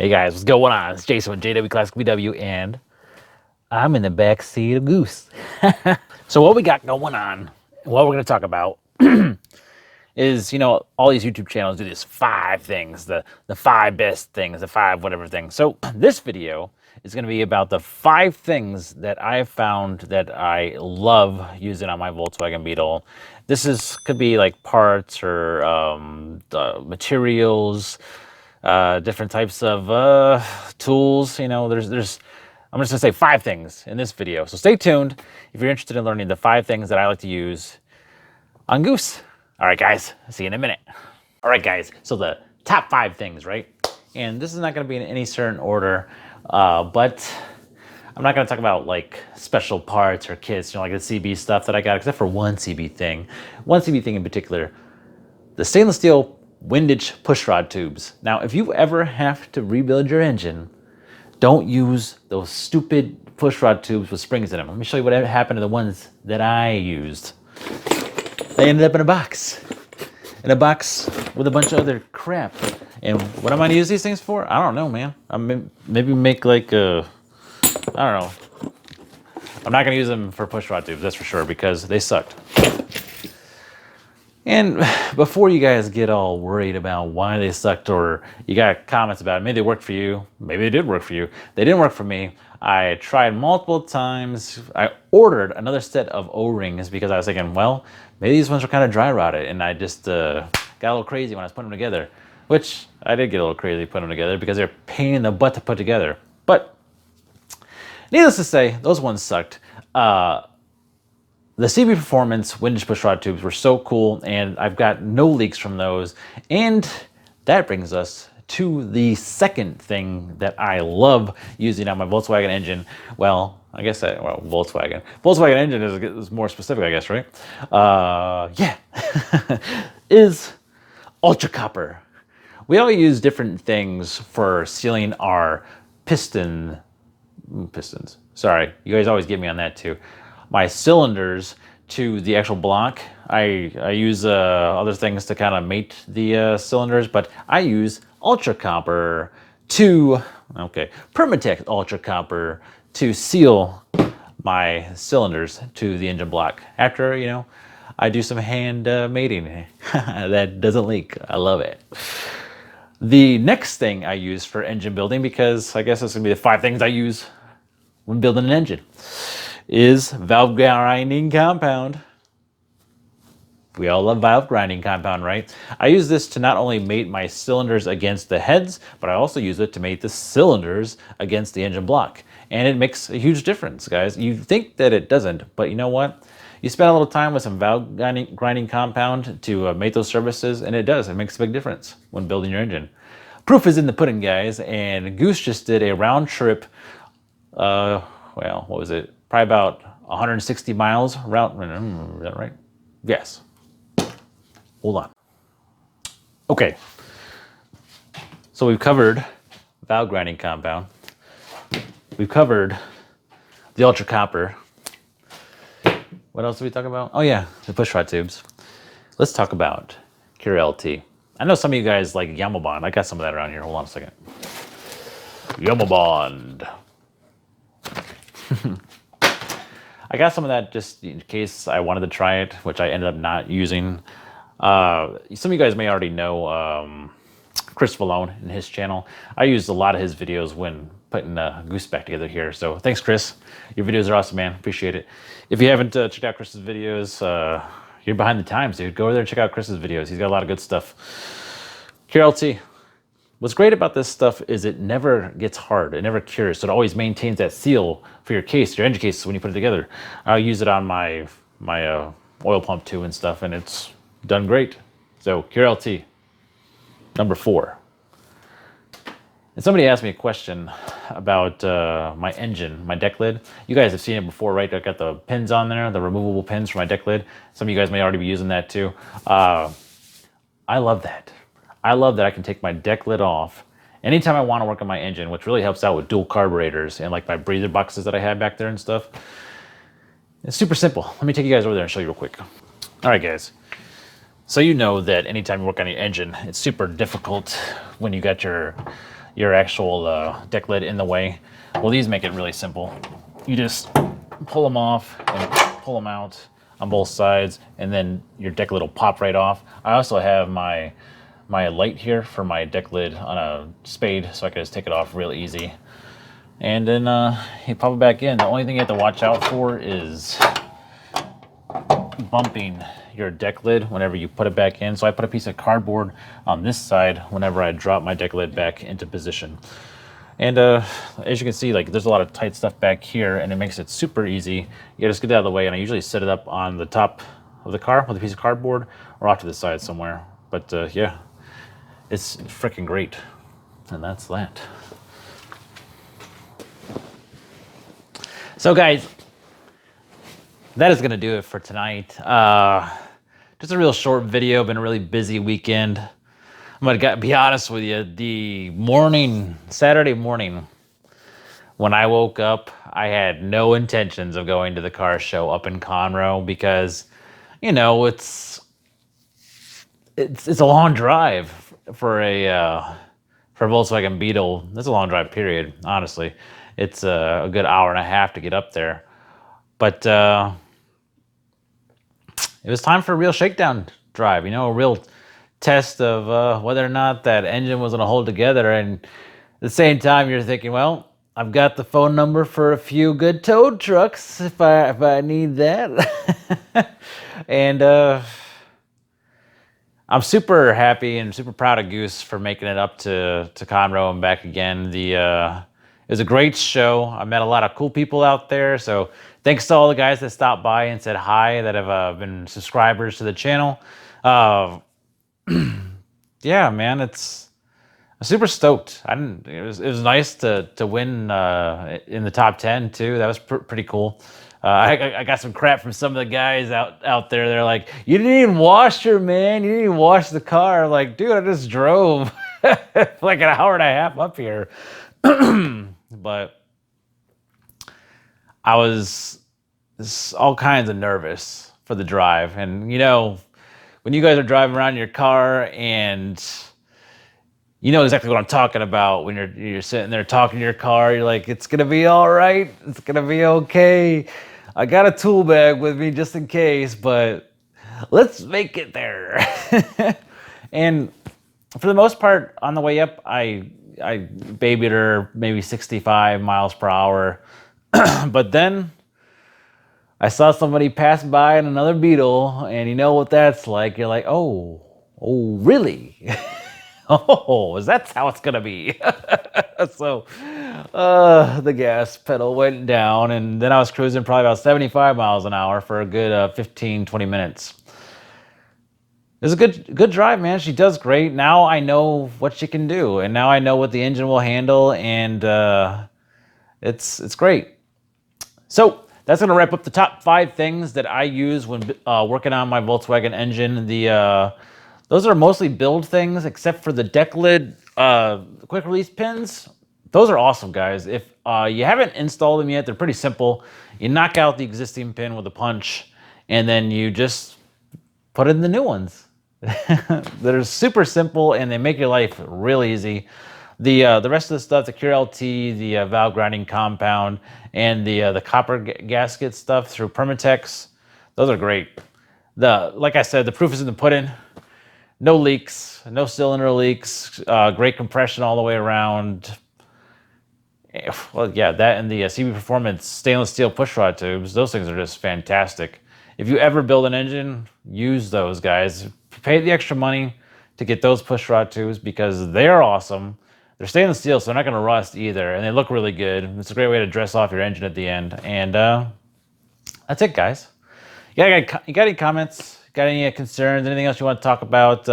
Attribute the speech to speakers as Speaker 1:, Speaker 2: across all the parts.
Speaker 1: Hey guys, what's going on? It's Jason with JWClassicVW, and I'm in the back seat of Goose. So what we got going on, and what we're going to talk about, is, you know, all these YouTube channels do these 5 things, the 5 best things, the 5 whatever things. So this video is going to be about the 5 things that I found that I love using on my Volkswagen Beetle. Could be like parts or materials, different types of tools. You know, I'm just gonna say 5 things in this video. So stay tuned if you're interested in learning the 5 things that I like to use on Goose. All right, guys, see you in a minute. All right, guys, so the top 5 things, right? And this is not gonna be in any certain order, but I'm not gonna talk about like special parts or kits, you know, like the CB stuff that I got, except for one CB thing in particular, the stainless steel windage pushrod tubes. Now, if you ever have to rebuild your engine, don't use those stupid pushrod tubes with springs in them. Let me show you what happened to the ones that I used. They ended up in a box with a bunch of other crap. And what am I gonna use these things for? I don't know, man. Maybe make like a, I don't know. I'm not gonna use them for pushrod tubes, that's for sure, because they sucked. And before you guys get all worried about why they sucked, or you got comments about it, maybe they worked for you, maybe they did work for you. They didn't work for me. I tried multiple times. I ordered another set of O-rings because I was thinking, well, maybe these ones are kind of dry rotted, and I just got a little crazy when I was putting them together, which I did get a little crazy putting them together because they're a pain in the butt to put together. But needless to say, those ones sucked. The CB Performance windage pushrod tubes were so cool, and I've got no leaks from those. And that brings us to the second thing that I love using on my Volkswagen engine. Well, I guess Volkswagen engine is more specific, I guess, right? Yeah, is ultra copper. We all use different things for sealing our pistons. Sorry, you guys always get me on that too. My cylinders to the actual block. I use other things to kind of mate the cylinders, but I use ultra copper Permatex ultra copper to seal my cylinders to the engine block. After, you know, I do some hand mating that doesn't leak. I love it. The next thing I use for engine building, because I guess that's gonna be the 5 things I use when building an engine, is valve grinding compound. We all love valve grinding compound, right? I use this to not only mate my cylinders against the heads, but I also use it to mate the cylinders against the engine block. And it makes a huge difference, guys. You think that it doesn't, but you know what? You spend a little time with some valve grinding compound to mate those surfaces, and it does. It makes a big difference when building your engine. Proof is in the pudding, guys, and Goose just did a round trip, well, what was it? Probably about 160 miles route. Is that right? Yes. Hold on. Okay. So we've covered valve grinding compound. We've covered the ultra copper. What else did we talk about? Oh yeah, the pushrod tubes. Let's talk about Curil T. I know some of you guys like Yamabond. I got some of that around here. Hold on a second. Yamabond. I got some of that just in case I wanted to try it, which I ended up not using. Some of you guys may already know Chris Valone and his channel. I used a lot of his videos when putting Goose back together here. So thanks, Chris. Your videos are awesome, man. Appreciate it. If you haven't checked out Chris's videos, you're behind the times, dude. Go over there and check out Chris's videos. He's got a lot of good stuff. Curil T. What's great about this stuff is it never gets hard. It never cures. So it always maintains that seal for your case, your engine case, when you put it together. I'll use it on my oil pump too and stuff, and it's done great. So Curil T, number 4. And somebody asked me a question about my engine, my deck lid. You guys have seen it before, right? I got the pins on there, the removable pins for my deck lid. Some of you guys may already be using that too. I love that. I love that I can take my deck lid off anytime I want to work on my engine, which really helps out with dual carburetors and like my breather boxes that I have back there and stuff. It's super simple. Let me take you guys over there and show you real quick. All right, guys. So you know that anytime you work on your engine, it's super difficult when you got your your actual deck lid in the way. Well, these make it really simple. You just pull them off and pull them out on both sides, and then your deck lid will pop right off. I also have my light here for my deck lid on a spade, so I can just take it off real easy. And then you pop it back in. The only thing you have to watch out for is bumping your deck lid whenever you put it back in. So I put a piece of cardboard on this side whenever I drop my deck lid back into position. And as you can see, like, there's a lot of tight stuff back here, and it makes it super easy. You just get it out of the way, and I usually set it up on the top of the car with a piece of cardboard or off to the side somewhere. But yeah, it's freaking great. And that's that. So guys, that is going to do it for tonight. Just a real short video. Been a really busy weekend. I'm going to be honest with you. The morning, Saturday morning, when I woke up, I had no intentions of going to the car show up in Conroe because, you know, it's a long drive for a Volkswagen Beetle. That's a long drive, period, honestly. It's a good hour and a half to get up there. But it was time for a real shakedown drive, you know, a real test of whether or not that engine was going to hold together. And at the same time, you're thinking, well, I've got the phone number for a few good tow trucks if I need that. And I'm super happy and super proud of Goose for making it up to Conroe and back again. It was a great show. I met a lot of cool people out there. So thanks to all the guys that stopped by and said hi, that have been subscribers to the channel. Yeah, man, I'm super stoked. It was nice to win in the top 10 too. That was pretty cool. I got some crap from some of the guys out there. They're like, you didn't even wash her, man. You didn't even wash the car. I'm like, dude, I just drove like an hour and a half up here. But I was all kinds of nervous for the drive. And, you know, when you guys are driving around in your car and you know exactly what I'm talking about when you're sitting there talking to your car, you're like, it's going to be all right. It's going to be okay. I got a tool bag with me just in case, but let's make it there. And for the most part, on the way up, I babied her maybe 65 miles per hour. But then I saw somebody pass by in another Beetle, and you know what that's like. You're like, oh, really? Oh, that's how it's gonna be. So the gas pedal went down, and then I was cruising probably about 75 miles an hour for a good 15, 20 minutes. It was a good drive, man. She does great. Now I know what she can do, and now I know what the engine will handle, and it's great. So that's going to wrap up the top 5 things that I use when working on my Volkswagen engine. Those are mostly build things, except for the deck lid quick release pins. Those are awesome, guys. If you haven't installed them yet, they're pretty simple. You knock out the existing pin with a punch, and then you just put in the new ones. They're super simple, and they make your life real easy. The rest of the stuff, the Curil T, the valve grinding compound, and the copper gasket stuff through Permatex, those are great. Like I said, the proof is in the pudding. No leaks, no cylinder leaks, great compression all the way around. Well, yeah, that and the CB Performance stainless steel pushrod tubes, those things are just fantastic. If you ever build an engine, use those, guys. Pay the extra money to get those pushrod tubes because they're awesome. They're stainless steel, so they're not going to rust either, and they look really good. It's a great way to dress off your engine at the end. And that's it, guys. You got any comments? Got any concerns? Anything else you want to talk about?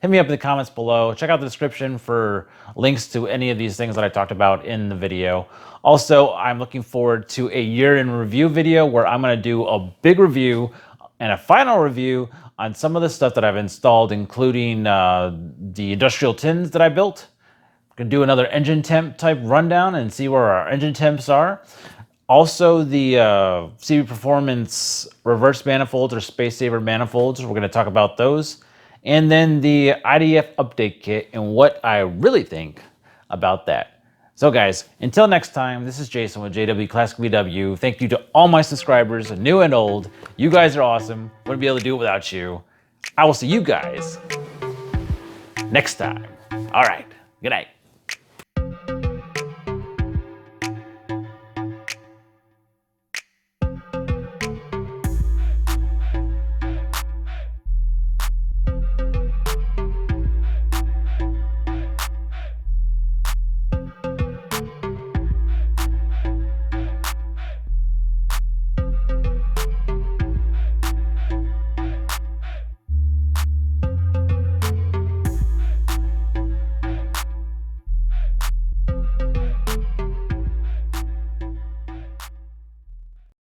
Speaker 1: Hit me up in the comments below. Check out the description for links to any of these things that I talked about in the video. Also, I'm looking forward to a year in review video where I'm going to do a big review and a final review on some of the stuff that I've installed, including the industrial tins that I built. We're going to do another engine temp type rundown and see where our engine temps are. Also, the CB Performance reverse manifolds or space saver manifolds. We're going to talk about those. And then the IDF update kit and what I really think about that. So guys, until next time, this is Jason with JWClassicVW. Thank you to all my subscribers, new and old. You guys are awesome. Wouldn't be able to do it without you. I will see you guys next time. All right, good night.